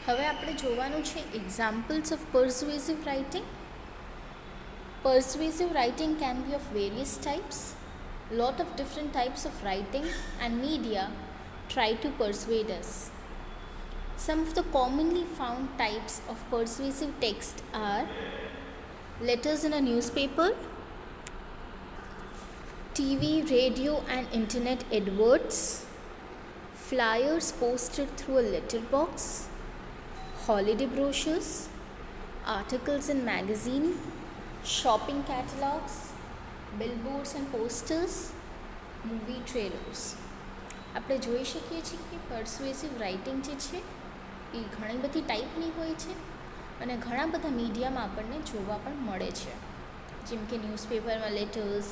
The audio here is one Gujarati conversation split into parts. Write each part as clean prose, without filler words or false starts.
હવે આપણે જોવાનું છે examples of persuasive writing. Persuasive writing can be of various types. Lot of different types of writing and media try to persuade us. Some of the commonly found types of persuasive text are letters in a newspaper, TV, radio and internet adverts, flyers posted through a letterbox, holiday brochures, articles in magazine, shopping catalogs, billboards and posters, movie trailers. આપણે જોઈ શકીએ છીએ કે પર્સ્યુએસિવ રાઇટિંગ જે છે એ ઘણી બધી ટાઈપની હોય છે અને ઘણા બધા મીડિયામાં આપણને જોવા પણ મળે છે, જેમ કે ન્યૂઝપેપરમાં લેટર્સ,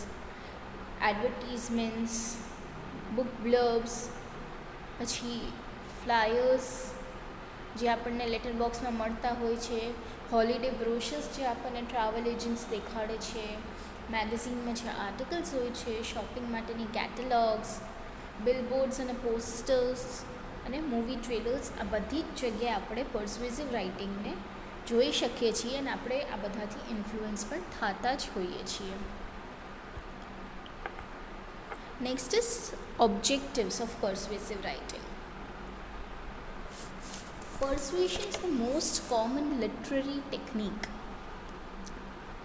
એડવર્ટીઝમેન્ટ્સ, બુક બ્લર્બ્સ, પછી ફ્લાયર્સ જે આપણને લેટર બોક્સમાં મળતા હોય છે, હોલિડે બ્રોશર્સ જે આપણને ટ્રાવેલ એજન્ટ્સ દેખાડે છે, મેગેઝિનમાં જે આર્ટિકલ્સ હોય છે, શોપિંગ માટેની કેટેલોગ્સ, બિલબોર્ડ્સ અને પોસ્ટર્સ અને મૂવી ટ્રેલર્સ, આ બધી જ જગ્યાએ આપણે પર્સ્યુએસિવ રાઇટિંગને જોઈ શકીએ છીએ અને આપણે આ બધાથી ઇન્ફ્લુઅન્સ પણ થતા જ હોઈએ છીએ. Next is objectives of persuasive writing. Persuasion is the most common literary technique.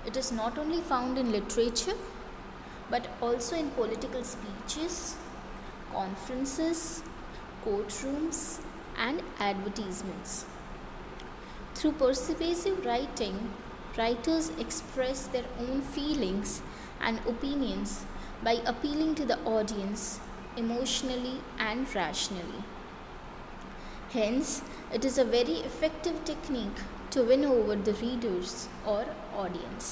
It is not only found in literature but also in political speeches, conferences, courtrooms and advertisements. Through persuasive writing, writers express their own feelings and opinions by appealing to the audience emotionally and rationally. Hence, it is a very effective technique to win over the readers or audience.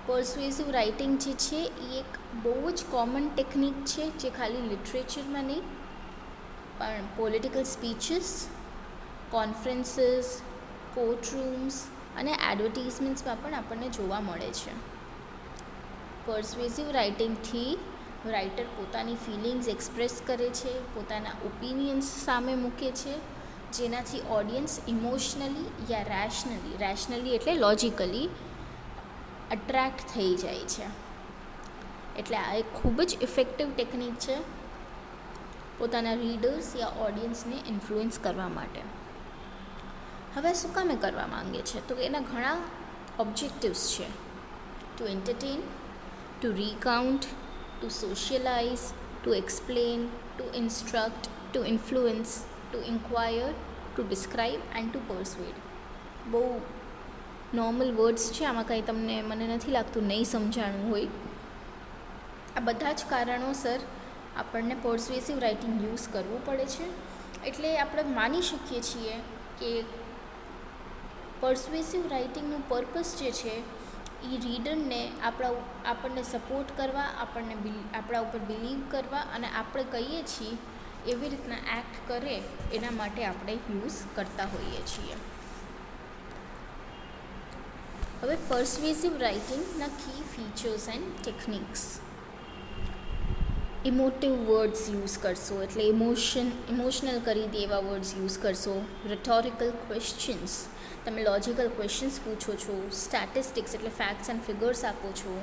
Persuasive writing જે છે એ એક બહુ જ કોમન ટેકનિક છે જે ખાલી લિટરેચરમાં નહીં પણ પોલિટિકલ સ્પીચીસ, કોન્ફરન્સીસ, કોર્ટરૂમ્સ અને એડવર્ટીઝમેન્ટ્સમાં પણ આપણને જોવા મળે છે. પર્સ્યુએસિવ રાઇટિંગથી રાઇટર પોતાની ફિલિંગ્સ એક્સપ્રેસ કરે છે, પોતાના ઓપિનિયન્સ સામે મૂકે છે, જેનાથી ઓડિયન્સ ઇમોશનલી યા રેશનલી એટલે લોજિકલી અટ્રેક્ટ થઈ જાય છે. એટલે આ એક ખૂબ જ ઇફેક્ટિવ ટેકનિક છે પોતાના રીડર્સ યા ઓડિયન્સને ઇન્ફ્લુઅન્સ કરવા માટે. હવે શું કામે કરવા માંગે છે? તો એના ઘણા ઓબ્જેક્ટિવ્સ છે. To entertain, to recount, to socialize, to explain, to instruct, to influence, to inquire, to describe and to persuade. બહુ નોર્મલ વર્ડ્સ છે, આમાં કંઈ તમને મને નથી લાગતું નહીં સમજાણું હોય. આ બધા જ કારણોસર આપણને પર્સ્યુએસિવ રાઇટિંગ યુઝ કરવું પડે છે. એટલે આપણે માની શકીએ છીએ કે પર્સ્યુએસિવ રાઇટિંગનું પર્પસ જે છે એ રીડરને આપણને સપોર્ટ કરવા, આપણા ઉપર બિલીવ કરવા અને આપણે કહીએ છીએ એવી રીતના એક્ટ કરે એના માટે આપણે યુઝ કરતા હોઈએ છીએ. હવે પર્સ્યુએસિવ રાઇટિંગના key features and techniques. Emotive words use કરશો એટલે ઇમોશનલ કરી દે એવા વર્ડ્સ યુઝ કરશો. રિટોરિકલ ક્વેશ્ચન્સ, તમે લોજિકલ ક્વેશ્ચન્સ પૂછો છો. સ્ટેટિસ્ટિક્સ એટલે ફેક્ટ્સ એન્ડ ફિગર્સ આપો છો.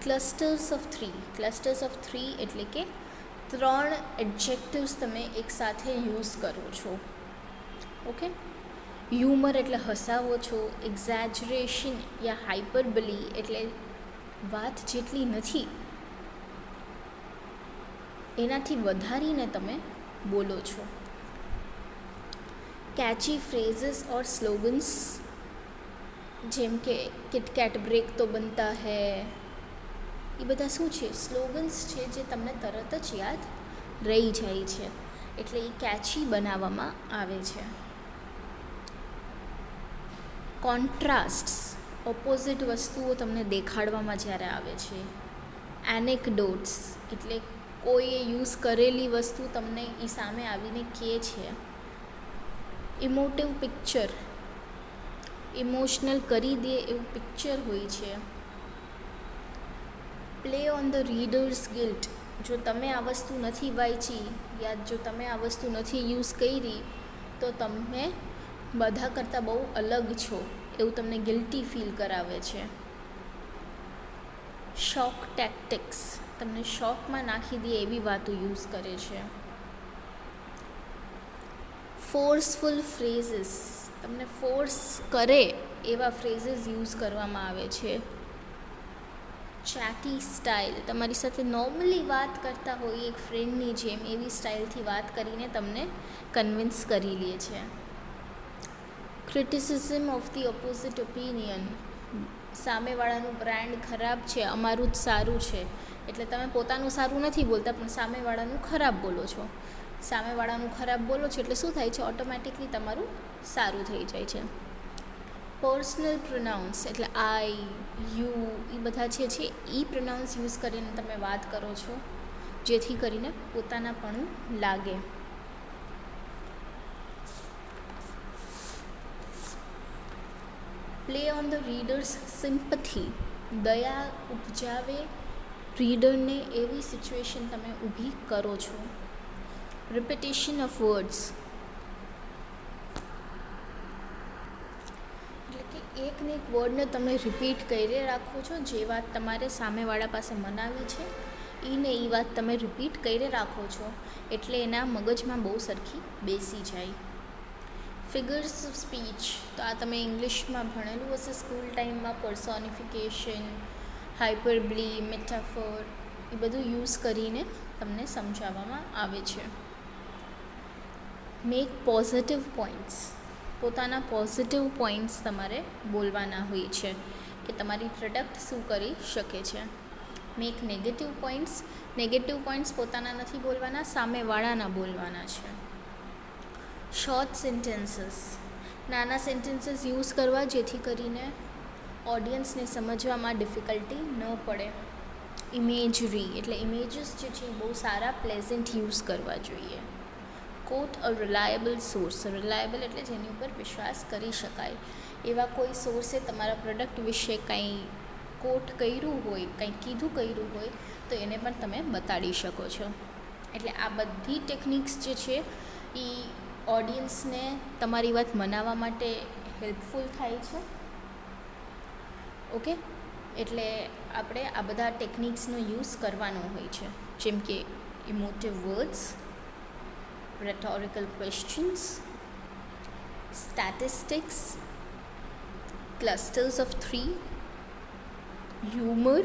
ક્લસ્ટર્સ ઓફ થ્રી એટલે કે 3 એડજેક્ટિવ્સ તમે એકસાથે યુઝ કરો છો. ઓકે. હ્યુમર એટલે હસાવો છો. એક્ઝેજરેશન યા હાઇપરબલી એટલે વાત જેટલી નથી એનાથી વધારીને તમે બોલો છો. કેચી ફ્રેઝીસ ઓર સ્લોગન્સ જેમ કે કિટકેટ બ્રેક તો બનતા હૈ, એ બધા શું છે? સ્લોગન્સ છે જે તમને તરત જ યાદ રહી જાય છે, એટલે એ કેચી બનાવવામાં આવે છે. કોન્ટ્રાસ્ટ્સ, ઓપોઝિટ વસ્તુઓ તમને દેખાડવામાં જ્યારે આવે છે. એનેકડોટ્સ એટલે કોઈએ યુઝ કરેલી વસ્તુ તમને એ સામે આવીને કહે છે. ઇમોટિવ પિક્ચર, ઇમોશનલ કરી દે એવું પિક્ચર હોય છે. Play on the readers guilt, જો તમે આ વસ્તુ નથી વાંચી યા જો તમે આ વસ્તુ નથી યુઝ કરી તો તમે બધા કરતાં બહુ અલગ છો એવું તમને ગિલ્ટી ફીલ કરાવે છે. શોક ટેક્ટિક્સ, તમને શોકમાં નાખી દે એવી વાતો યુઝ કરે છે. ફોર્સફુલ ફ્રેઝીસ, તમને ફોર્સ કરે એવા ફ્રેઝીસ યુઝ કરવામાં આવે છે. ચેટી સ્ટાઇલ, તમારી સાથે નોર્મલી વાત કરતા હોય એક ફ્રેન્ડની જેમ એવી સ્ટાઇલથી વાત કરીને તમને કન્વિન્સ કરી લે છે. Criticism of the opposite opinion, સામેવાળાનું બ્રાન્ડ ખરાબ છે, અમારું જ સારું છે, એટલે તમે પોતાનું સારું નથી બોલતા પણ સામેવાળાનું ખરાબ બોલો છો. સામેવાળાનું ખરાબ બોલો છો એટલે શું થાય છે, ઓટોમેટિકલી તમારું સારું થઈ જાય છે. પર્સનલ પ્રોનાઉન્સ એટલે આઈ, યુ એ બધા છે એ પ્રોનાઉન્સ યુઝ કરીને તમે વાત કરો છો જેથી કરીને પોતાનાપણું લાગે. Play on the readers sympathy, દયા ઉપજાવે રીડરને એવી સિચ્યુએશન તમે ઊભી કરો છો. રિપીટેશન ઓફ વર્ડ્સ, એટલે કે એકને એક વર્ડને તમે રિપીટ કરી રાખો છો. જે વાત તમારે સામેવાળા પાસે મનાવી છે એને એ વાત તમે રિપીટ કરી રાખો છો એટલે એના મગજમાં બહુ સરખી બેસી જાય. ફિગર્સ ઓફ સ્પીચ, તો આ તમે ઇંગ્લિશમાં ભણેલું હશે સ્કૂલ ટાઈમમાં. પર્સોનિફિકેશન, હાઇપરબ્લી, મેટાફોર એ બધું યુઝ કરીને તમને સમજાવવામાં આવે છે. મેક પોઝિટિવ પોઈન્ટ્સ, પોતાના પોઝિટિવ પોઈન્ટ્સ તમારે બોલવાના હોય છે કે તમારી પ્રોડક્ટ શું કરી શકે છે. Make negative points, negative points પોતાના નથી બોલવાના, સામેવાળાના બોલવાના છે. શોર્ટ સેન્ટેન્સીસ, નાના સેન્ટેન્સીસ યુઝ કરવા જેથી કરીને ઓડિયન્સને સમજવામાં ડિફિકલ્ટી ન પડે. ઇમેજરી, એટલે ઇમેજીસ જે છે એ બહુ સારા પ્લેઝન્ટ યુઝ કરવા જોઈએ. કોટ અ રિલાયેબલ સોર્સ, રિલાયેબલ એટલે જેની ઉપર વિશ્વાસ કરી શકાય એવા કોઈ સોર્સે તમારા પ્રોડક્ટ વિશે કંઈ કોટ કર્યું હોય, કંઈ કર્યું હોય તો એને પણ તમે બતાડી શકો છો. એટલે આ બધી ટેકનિક્સ જે છે એ ઓડિયન્સને તમારી વાત મનાવવા માટે હેલ્પફુલ થાય છે. ઓકે, એટલે આપણે આ બધા ટેકનિક્સનો યુઝ કરવાનો હોય છે, જેમ કે ઇમોટિવ words, rhetorical questions, statistics, clusters of three, humor,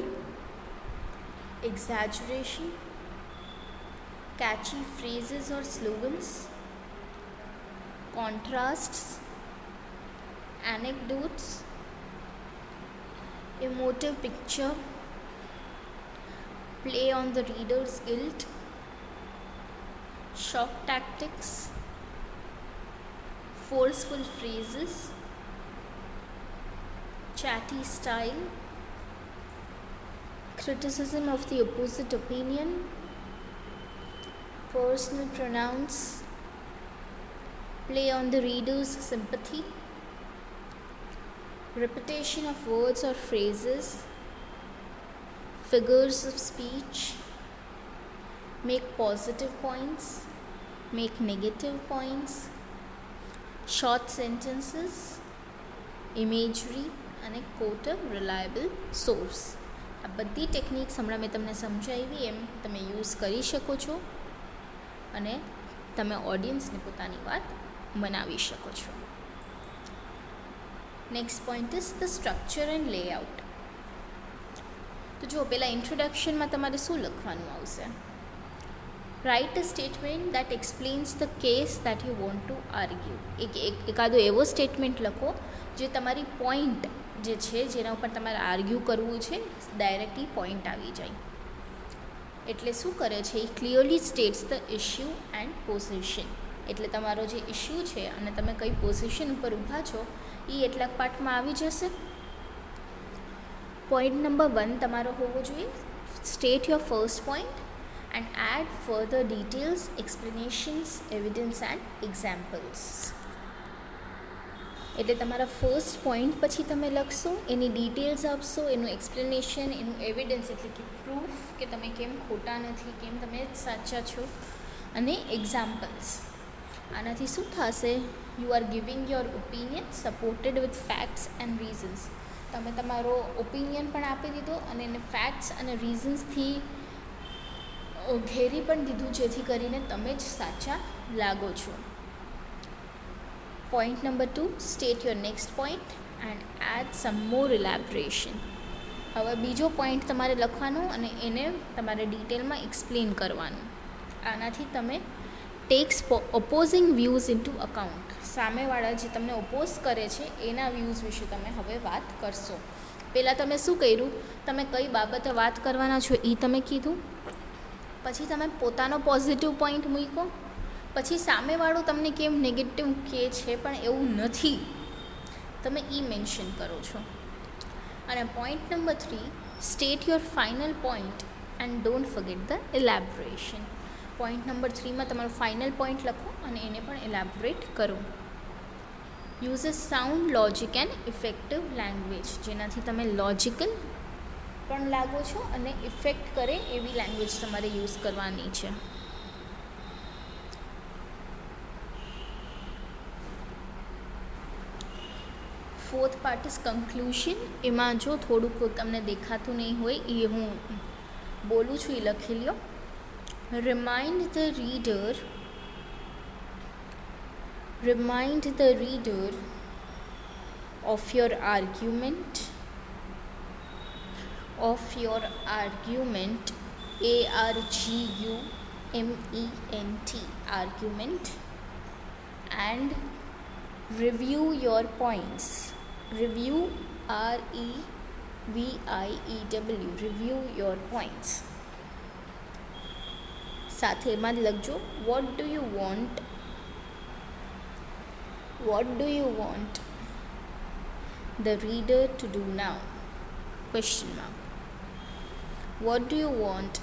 exaggeration, catchy phrases or slogans, contrasts, anecdotes, emotive picture, play on the reader's guilt, shock tactics, forceful phrases, chatty style, criticism of the opposite opinion, personal pronouns, play on the reader's sympathy, repetition of words or phrases, figures of speech, make positive points, make negative points, short sentences, imagery અને quote a reliable source. આ બધી ટેકનિક્સ હમણાં મેં તમને સમજાવી એમ તમે યુઝ કરી શકો છો અને તમે ઓડિયન્સને પોતાની વાત મનાવી શકો છો. Next point is the structure and layout. તો જો પહેલાં ઇન્ટ્રોડક્શનમાં તમારે શું લખવાનું આવશે? Write a statement that explains the case that you want to argue. એકાદો એવો સ્ટેટમેન્ટ લખો જે તમારી પોઈન્ટ જે છે જેના ઉપર તમારે આર્ગ્યુ કરવું છે ડાયરેક્ટલી પોઈન્ટ આવી જાય. એટલે શું કરે છે, એ clearly states the issue and position. એટલે તમારો જે ઇશ્યુ છે અને તમે કઈ પોઝિશન ઉપર ઊભા છો એ એટલાક પાર્ટમાં આવી જશે. પોઈન્ટ નંબર 1 તમારો હોવો જોઈએ state your first point and add further details, explanations, evidence and examples. એટલે તમારા ફર્સ્ટ પોઈન્ટ પછી તમે લખશો, એની ડિટેલ્સ આપશો, એનું એક્સપ્લેનેશન, એનું એવિડન્સ એટલે કે પ્રૂફ કે તમે કેમ ખોટા નથી, કેમ તમે સાચા છો, અને એક્ઝામ્પલ્સ. આનાથી શું થશે? You are giving your opinion supported with facts and reasons. તમે તમારો ઓપિનિયન પણ આપી દીધો અને એને ફેક્ટ્સ અને રીઝન્સથી ઘેરી પણ દીધું, જેથી કરીને તમે જ સાચા લાગો છો. Point number 2, state your next point and add some more elaboration. હવે બીજો પોઈન્ટ તમારે લખવાનો અને એને તમારે ડિટેલમાં એક્સપ્લેન કરવાનું. આનાથી તમે ટેક્સ ઓપોઝિંગ વ્યૂઝ ઇન્ટુ અકાઉન્ટ. સામેવાળા જે તમને ઓપોઝ કરે છે એના વ્યૂઝ વિશે તમે હવે વાત કરશો. પહેલાં તમે શું કર્યું? તમે કઈ બાબતે વાત કરવાના છો એ તમે કીધું, પછી તમે પોતાનો પોઝિટિવ પોઈન્ટ મૂક્યો, પછી સામેવાળું તમને કેમ નેગેટિવ કહે છે પણ એવું નથી, તમે એ મેન્શન કરો છો. અને point number 3, state your final point and don't forget the elaboration. Point number 3માં તમારો ફાઇનલ પોઈન્ટ લખો અને એને પણ ઇલેબોરેટ કરો. Use a sound, logic and effective language. જેનાથી તમે લોજિકલ પણ લાગો છો અને ઇફેક્ટ કરે એવી લેંગ્વેજ તમારે યુઝ કરવાની છે. Fourth part is conclusion. એમાં જો થોડુંક તમને દેખાતું નહીં હોય એ હું બોલું છું, એ લખી લ્યો. Remind the reader of your argument, ARGUMENT, argument, and review your points. Review, REVIEW, review your points. સાથે એમાં જ લખજો, what do you want the reader to do now? Question mark. What do you want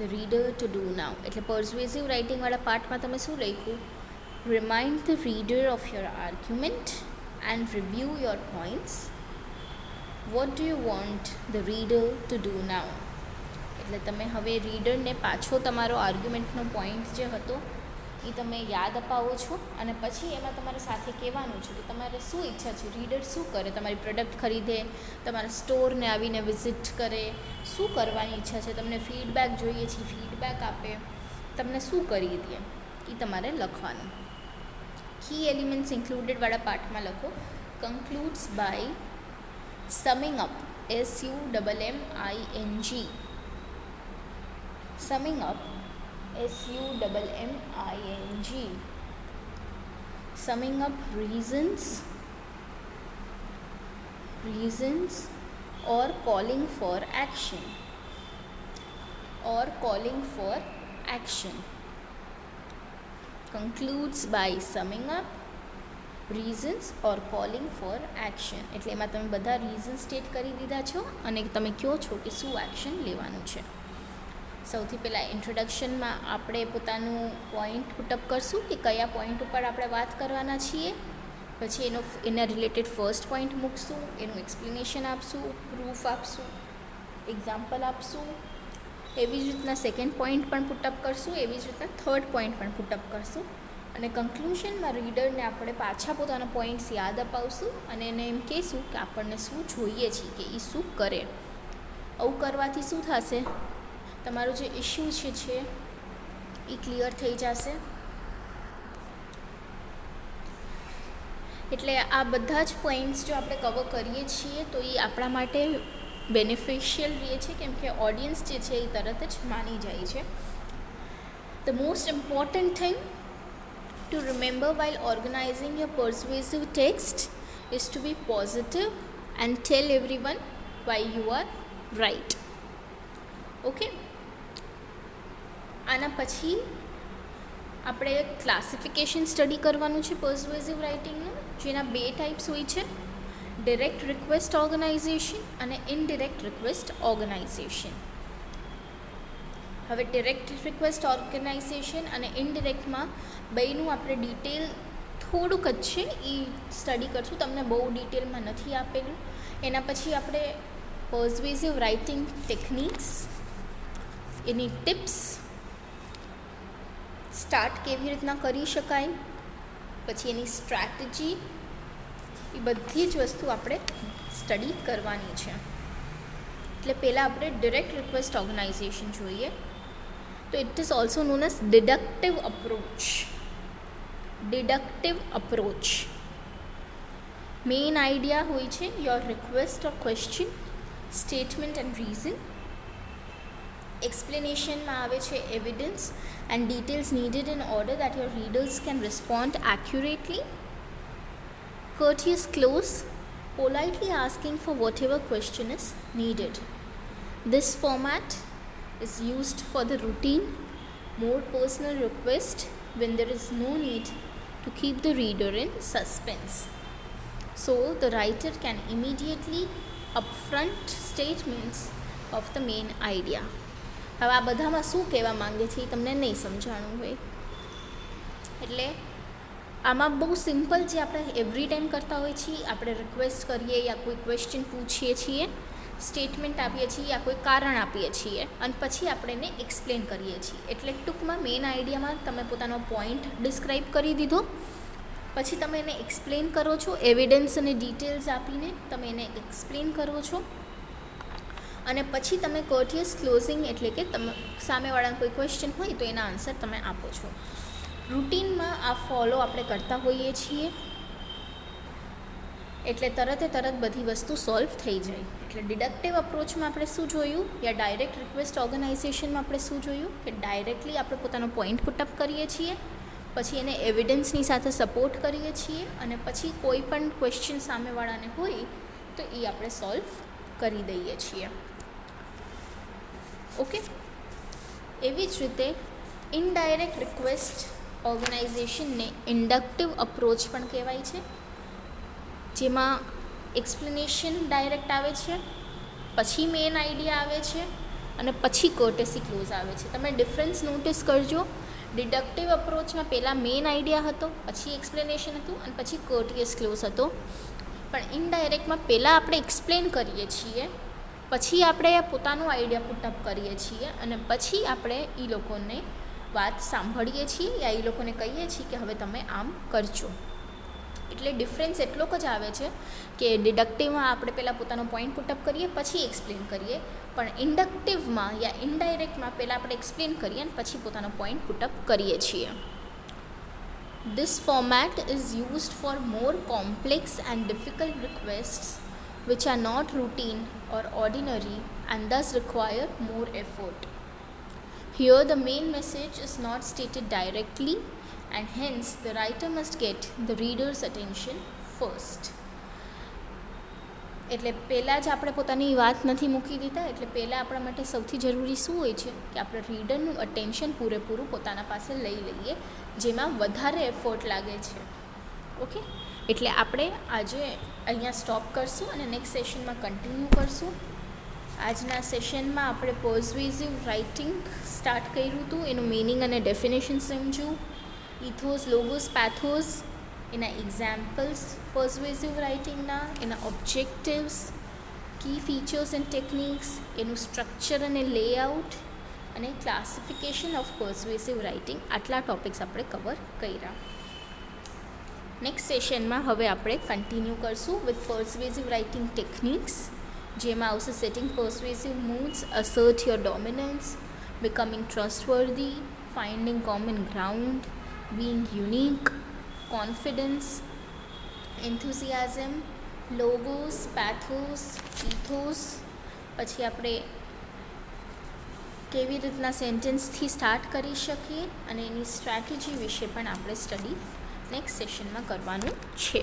the reader to do now? એટલે પર્સ્યુએસિવ રાઇટિંગવાળા પાર્ટમાં તમે શું લખ્યું? Remind the reader of your argument and review your points. What do you want the reader to do now? એટલે તમે હવે રીડરને પાછો તમારો આર્ગ્યુમેન્ટનો પોઈન્ટ જે હતો એ તમે યાદ અપાવો છો અને પછી એમાં તમારે સાથે કહેવાનું છે કે તમારે શું ઈચ્છા છે, રીડર શું કરે, તમારી પ્રોડક્ટ ખરીદે, તમારા સ્ટોરને આવીને વિઝિટ કરે, શું કરવાની ઈચ્છા છે, તમને ફીડબેક જોઈએ છે, ફીડબેક આપે, તમને શું કરી દે એ તમારે લખવાનું. કી એલિમેન્ટ્સ ઇન્ક્લુડેડવાળા પાર્ટમાં લખો. Concludes by summing up, SUMMING. Summing up, SUMMING. Summing up reasons or calling for action. Concludes by summing up, reasons or calling for action. એટલે એમાં તમે બધા રીઝન સ્ટેટ કરી દીધા છો અને તમે કહો છો કે શું એક્શન લેવાનું છે. સૌથી પહેલાં ઇન્ટ્રોડક્શનમાં આપણે પોતાનું પોઈન્ટ પુટઅપ કરશું કે કયા પોઈન્ટ ઉપર આપણે વાત કરવાના છીએ, પછી એના રિલેટેડ ફર્સ્ટ પોઈન્ટ મૂકશું, એનું એક્સપ્લેનેશન આપશું, પ્રૂફ આપશું, એક્ઝામ્પલ આપશું. એવી જ રીતના સેકન્ડ પોઈન્ટ પણ પુટઅપ કરશું, એવી જ રીતના થર્ડ પોઈન્ટ પણ પુટઅપ કરશું અને કન્ક્લુઝનમાં રીડરને આપણે પાછા પોતાના પોઈન્ટ્સ યાદ અપાવશું અને એને એમ કહીશું કે આપણને શું જોઈએ છે કે એ શું કરે. આવું કરવાથી શું થશે? તમારો જે ઇશ્યુ છે એ ક્લિયર થઈ જશે. એટલે આ બધા જ પોઈન્ટ્સ જો આપણે કવર કરીએ છીએ તો એ આપણા માટે બેનિફિશિયલ રહે છે, કેમ કે ઓડિયન્સ જે છે એ તરત જ માની જાય છે. The most important thing to remember while organizing your persuasive text is to be positive and tell everyone why you are right. Okay? આના પછી આપણે ક્લાસિફિકેશન સ્ટડી કરવાનું છે પર્સ્યુએસિવ રાઇટિંગનું, જેના 2 ટાઈપ્સ હોય છે, ડિરેક્ટ રિક્વેસ્ટ ઓર્ગેનાઇઝેશન અને ઇનડિરેક્ટ રિક્વેસ્ટ ઓર્ગેનાઇઝેશન. હવે ડિરેક્ટ રિક્વેસ્ટ ઓર્ગેનાઇઝેશન અને ઇનડિરેક્ટમાં બેયનું આપણે ડિટેલ થોડુંક જ છે એ સ્ટડી કરશું, તમને બહુ ડિટેલમાં નથી આપેલું. એના પછી આપણે પર્સ્યુએસિવ રાઇટિંગ ટેકનિક્સ, એની ટિપ્સ, સ્ટાર્ટ કેવી રીતના કરી શકાય, પછી એની સ્ટ્રેટેજી, એ બધી જ વસ્તુ આપણે સ્ટડી કરવાની છે. એટલે પહેલાં આપણે ડિરેક્ટ રિક્વેસ્ટ ઓર્ગેનાઇઝેશન જોઈએ. તો it is also known as deductive approach. Deductive approach main idea હોય છે your request or question, statement and reason. એક્સપ્લેનેશનમાં આવે છે evidence and details needed in order that your readers can respond accurately. courteous close, politely asking for whatever question is needed. This format is used for the routine, more personal request when there is no need to keep the reader in suspense. So the writer can immediately upfront statements of the main idea. હવે આ બધામાં શું કહેવા માંગે છે એ તમને નહીં સમજાણું હોય, એટલે આમાં બહુ સિમ્પલ જે આપણે એવરી ટાઈમ કરતા હોઈએ છીએ, આપણે રિક્વેસ્ટ કરીએ યા કોઈ ક્વેશ્ચન પૂછીએ છીએ, સ્ટેટમેન્ટ આપીએ છીએ યા કોઈ કારણ આપીએ છીએ અને પછી આપણે એને એક્સપ્લેન કરીએ છીએ. એટલે ટૂંકમાં મેઇન આઈડિયામાં તમે પોતાનો પોઈન્ટ ડિસ્ક્રાઇબ કરી દીધો, પછી તમે એને એક્સપ્લેન કરો છો, એવિડન્સ અને ડિટેલ્સ આપીને તમે એને એક્સપ્લેન કરો છો, અને પછી તમે કોર્ટિયસ ક્લોઝિંગ એટલે કે તમે સામેવાળાનો કોઈ ક્વેશ્ચન હોય તો એના આન્સર તમે આપો છો. રૂટીનમાં આ ફોલો આપણે કરતા હોઈએ છીએ એટલે તરત બધી વસ્તુ સોલ્વ થઈ જાય. એટલે ડિડક્ટિવ અપ્રોચમાં આપણે શું જોયું, યા ડાયરેક્ટ રિક્વેસ્ટ ઓર્ગેનાઇઝેશનમાં આપણે શું જોયું કે ડાયરેક્ટલી આપણે પોતાનો પોઈન્ટ પુટઅપ કરીએ છીએ, પછી એને એવિડન્સની સાથે સપોર્ટ કરીએ છીએ, અને પછી કોઈ પણ ક્વેશ્ચન સામેવાળાને હોય તો એ આપણે સોલ્વ કરી દઈએ છીએ. ઓકે, એવી જ રીતે ઇનડાયરેક્ટ રિક્વેસ્ટ ઓર્ગેનાઇઝેશનને ઇન્ડક્ટિવ અપ્રોચ પણ કહેવાય છે, જેમાં એક્સપ્લેનેશન ડાયરેક્ટ આવે છે, પછી મેઇન આઈડિયા આવે છે અને પછી કોર્ટેસી ક્લોઝ આવે છે. તમે ડિફરન્સ નોટિસ કરજો. ડિડક્ટિવ અપ્રોચમાં પહેલાં મેઇન આઈડિયા હતો, પછી એક્સપ્લેનેશન હતું અને પછી કોર્ટિયસ ક્લોઝ હતો. પણ ઇનડાયરેક્ટમાં પહેલાં આપણે એક્સપ્લેન કરીએ છીએ, પછી આપણે પોતાનો આઈડિયા પુટઅપ કરીએ છીએ અને પછી આપણે એ લોકોને વાત સાંભળીએ છીએ યા એ લોકોને કહીએ છીએ કે હવે તમે આમ કરજો. એટલે ડિફરન્સ એટલો જ આવે છે કે ડિડક્ટિવમાં આપણે પહેલાં પોતાનો પોઈન્ટ પુટઅપ કરીએ પછી એક્સપ્લેન કરીએ, પણ ઇન્ડક્ટિવમાં યા ઇનડાયરેક્ટમાં પહેલાં આપણે એક્સપ્લેન કરીએ અને પછી પોતાનો પોઈન્ટ પુટઅપ કરીએ છીએ. This format is used for more complex and difficult requests which are not routine or ordinary and thus require more effort. Here the main message is not stated directly and hence the writer must get the reader's attention first. એટલે પહેલાં જ આપણે પોતાની વાત નથી મૂકી દીધા, એટલે પહેલાં આપણા માટે સૌથી જરૂરી શું હોય છે કે આપણે રીડરનું અટેન્શન પૂરેપૂરું પોતાના પાસે લઈ લઈએ, જેમાં વધારે એફર્ટ લાગે છે. ઓકે, એટલે આપણે આજે અહીંયા સ્ટોપ કરશું અને નેક્સ્ટ સેશનમાં કન્ટિન્યુ કરશું. આજના સેશનમાં આપણે પર્સ્યુએસિવ રાઇટિંગ સ્ટાર્ટ કર્યું હતું, એનું મિનિંગ અને ડેફિનેશન સમજ્યું, ઇથોસ, લોગોસ, પેથોસ, એના એક્ઝામ્પલ્સ પર્સ્યુએસિવ રાઇટિંગના, એના objectives, key features and techniques, એનું સ્ટ્રક્ચર અને લેઆઉટ અને ક્લાસિફિકેશન ઓફ પર્સ્યુએસિવ રાઇટિંગ, આટલા ટોપિક્સ આપણે કવર કર્યા. નેક્સ્ટ સેશનમાં હવે આપણે કન્ટિન્યુ કરશું વિથ પર્સ્યુએસિવ રાઇટિંગ ટેકનિક્સ, જેમાં આવશે setting persuasive moods, assert your dominance, becoming trustworthy, finding common ground, being unique, confidence, enthusiasm, logos, pathos, ethos. પછી આપણે કેવી રીતના સેન્ટેન્સથી સ્ટાર્ટ કરી શકીએ અને એની સ્ટ્રેટેજી વિશે પણ આપણે સ્ટડી નેક્સ્ટ સેશનમાં કરવાનું છે.